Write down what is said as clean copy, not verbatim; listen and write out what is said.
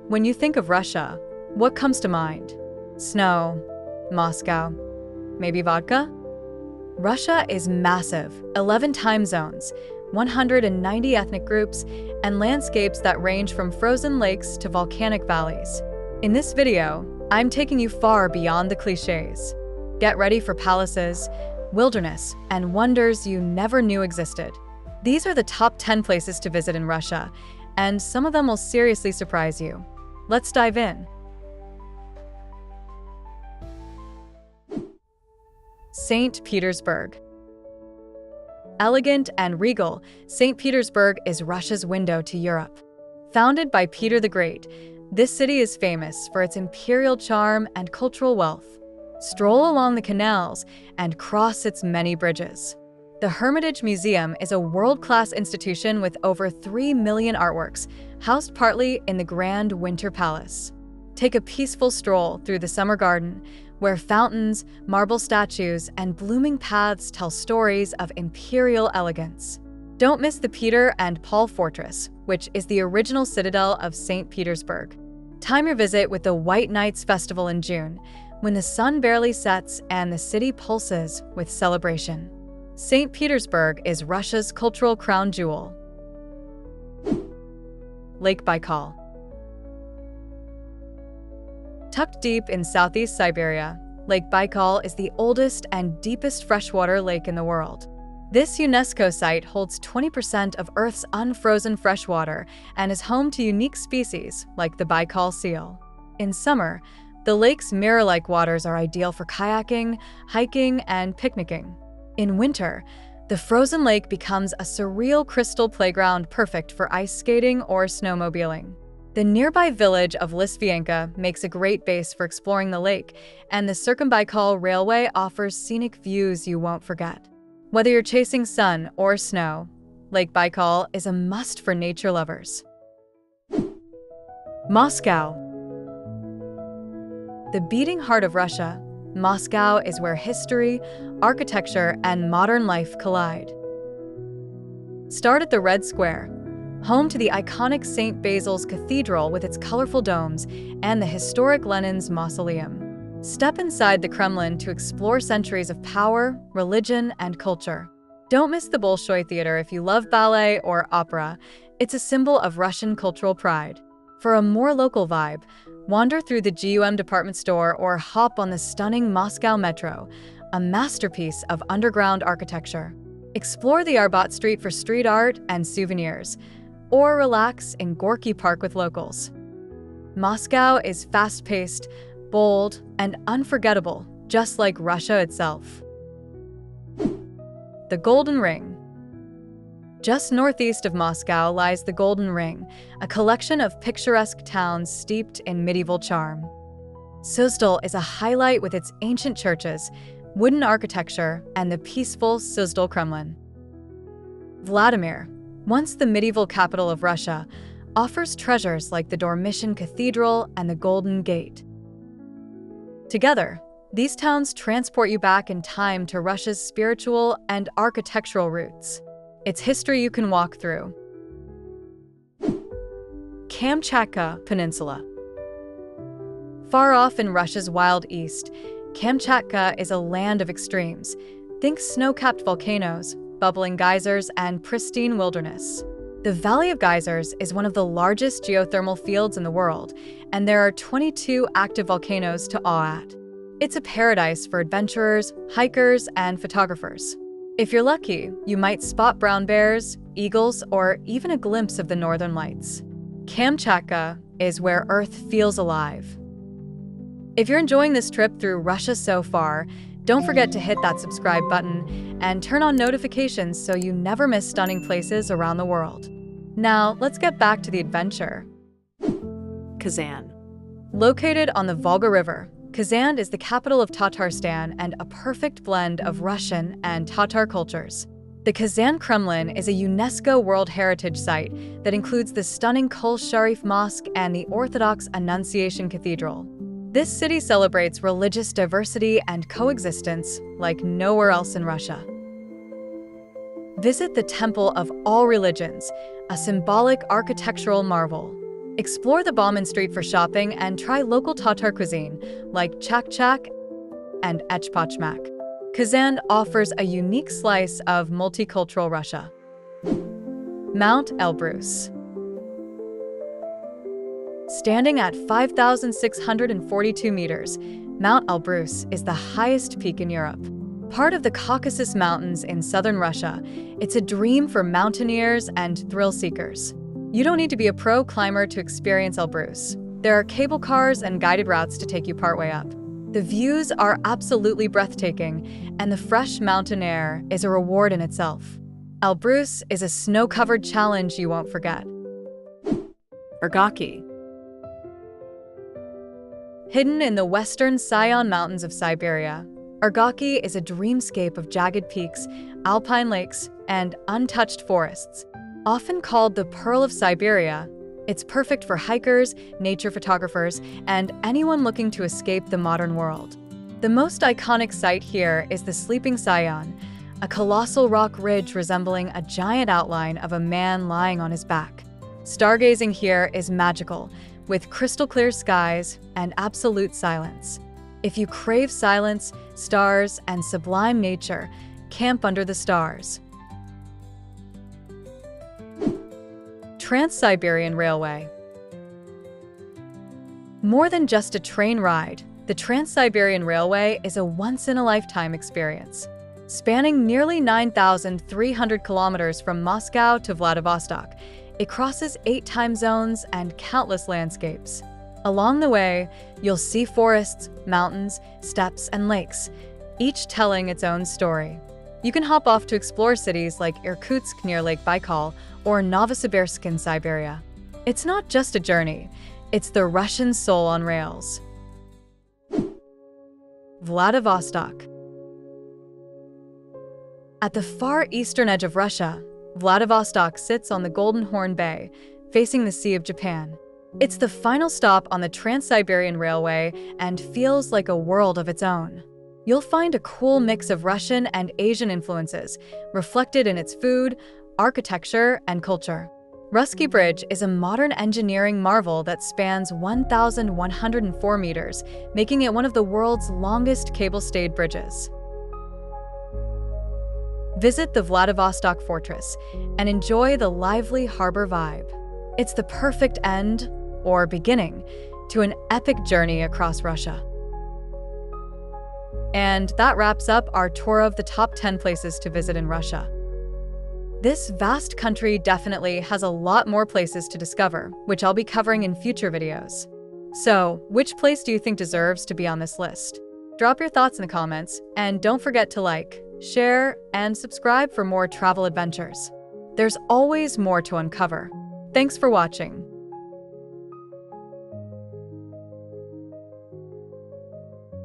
When you think of Russia, what comes to mind? Snow, Moscow, maybe vodka? Russia is massive, 11 time zones, 190 ethnic groups, and landscapes that range from frozen lakes to volcanic valleys. In this video, I'm taking you far beyond the cliches. Get ready for palaces, wilderness, and wonders you never knew existed. These are the top 10 places to visit in Russia, and some of them will seriously surprise you. Let's dive in. St. Petersburg. Elegant and regal, St. Petersburg is Russia's window to Europe. Founded by Peter the Great, this city is famous for its imperial charm and cultural wealth. Stroll along the canals and cross its many bridges. The Hermitage Museum is a world-class institution with over 3 million artworks, housed partly in the Grand Winter Palace. Take a peaceful stroll through the Summer Garden, where fountains, marble statues, and blooming paths tell stories of imperial elegance. Don't miss the Peter and Paul Fortress, which is the original citadel of St. Petersburg. Time your visit with the White Nights Festival in June, when the sun barely sets and the city pulses with celebration. St. Petersburg is Russia's cultural crown jewel. Lake Baikal. Tucked deep in southeast Siberia, Lake Baikal is the oldest and deepest freshwater lake in the world. This UNESCO site holds 20% of Earth's unfrozen freshwater and is home to unique species like the Baikal seal. In summer, the lake's mirror-like waters are ideal for kayaking, hiking, and picnicking. In winter, the frozen lake becomes a surreal crystal playground perfect for ice skating or snowmobiling. The nearby village of Lisvyanka makes a great base for exploring the lake, and the Circumbaikal Railway offers scenic views you won't forget. Whether you're chasing sun or snow, Lake Baikal is a must for nature lovers. Moscow. The beating heart of Russia, Moscow is where history, architecture, and modern life collide. Start at the Red Square, home to the iconic St. Basil's Cathedral with its colorful domes and the historic Lenin's Mausoleum. Step inside the Kremlin to explore centuries of power, religion, and culture. Don't miss the Bolshoi Theater if you love ballet or opera. It's a symbol of Russian cultural pride. For a more local vibe, wander through the GUM department store or hop on the stunning Moscow Metro, a masterpiece of underground architecture. Explore the Arbat Street for street art and souvenirs, or relax in Gorky Park with locals. Moscow is fast-paced, bold, and unforgettable, just like Russia itself. The Golden Ring. Just northeast of Moscow lies the Golden Ring, a collection of picturesque towns steeped in medieval charm. Suzdal is a highlight with its ancient churches, wooden architecture, and the peaceful Suzdal Kremlin. Vladimir, once the medieval capital of Russia, offers treasures like the Dormition Cathedral and the Golden Gate. Together, these towns transport you back in time to Russia's spiritual and architectural roots. It's history you can walk through. Kamchatka Peninsula. Far off in Russia's wild east, Kamchatka is a land of extremes. Think snow-capped volcanoes, bubbling geysers, and pristine wilderness. The Valley of Geysers is one of the largest geothermal fields in the world, and there are 22 active volcanoes to awe at. It's a paradise for adventurers, hikers, and photographers. If you're lucky, you might spot brown bears, eagles, or even a glimpse of the northern lights. Kamchatka is where Earth feels alive. If you're enjoying this trip through Russia so far, don't forget to hit that subscribe button and turn on notifications so you never miss stunning places around the world. Now, let's get back to the adventure. Kazan. Located on the Volga River, Kazan is the capital of Tatarstan and a perfect blend of Russian and Tatar cultures. The Kazan Kremlin is a UNESCO World Heritage Site that includes the stunning Kol Sharif Mosque and the Orthodox Annunciation Cathedral. This city celebrates religious diversity and coexistence like nowhere else in Russia. Visit the Temple of All Religions, a symbolic architectural marvel. Explore the Bauman Street for shopping and try local Tatar cuisine like chak-chak and echpachmak. Kazan offers a unique slice of multicultural Russia. Mount Elbrus. Standing at 5,642 meters, Mount Elbrus is the highest peak in Europe. Part of the Caucasus Mountains in southern Russia, it's a dream for mountaineers and thrill seekers. You don't need to be a pro climber to experience Elbrus. There are cable cars and guided routes to take you partway up. The views are absolutely breathtaking, and the fresh mountain air is a reward in itself. Elbrus is a snow-covered challenge you won't forget. Ergaki. Hidden in the western Sion Mountains of Siberia, Ergaki is a dreamscape of jagged peaks, alpine lakes, and untouched forests. Often called the Pearl of Siberia, it's perfect for hikers, nature photographers, and anyone looking to escape the modern world. The most iconic sight here is the Sleeping Sion, a colossal rock ridge resembling a giant outline of a man lying on his back. Stargazing here is magical, with crystal-clear skies and absolute silence. If you crave silence, stars, and sublime nature, camp under the stars. Trans-Siberian Railway. More than just a train ride, the Trans-Siberian Railway is a once-in-a-lifetime experience. Spanning nearly 9,300 kilometers from Moscow to Vladivostok, it crosses 8 time zones and countless landscapes. Along the way, you'll see forests, mountains, steppes, and lakes, each telling its own story. You can hop off to explore cities like Irkutsk near Lake Baikal or Novosibirsk in Siberia. It's not just a journey, it's the Russian soul on rails. Vladivostok. At the far eastern edge of Russia, Vladivostok sits on the Golden Horn Bay, facing the Sea of Japan. It's the final stop on the Trans-Siberian Railway and feels like a world of its own. You'll find a cool mix of Russian and Asian influences, reflected in its food, architecture, and culture. Russky Bridge is a modern engineering marvel that spans 1,104 meters, making it one of the world's longest cable-stayed bridges. Visit the Vladivostok Fortress and enjoy the lively harbor vibe. It's the perfect end, or beginning, to an epic journey across Russia. And that wraps up our tour of the top 10 places to visit in Russia. This vast country definitely has a lot more places to discover, which I'll be covering in future videos. So, which place do you think deserves to be on this list? Drop your thoughts in the comments, and don't forget to like, share, and subscribe for more travel adventures. There's always more to uncover. Thanks for watching.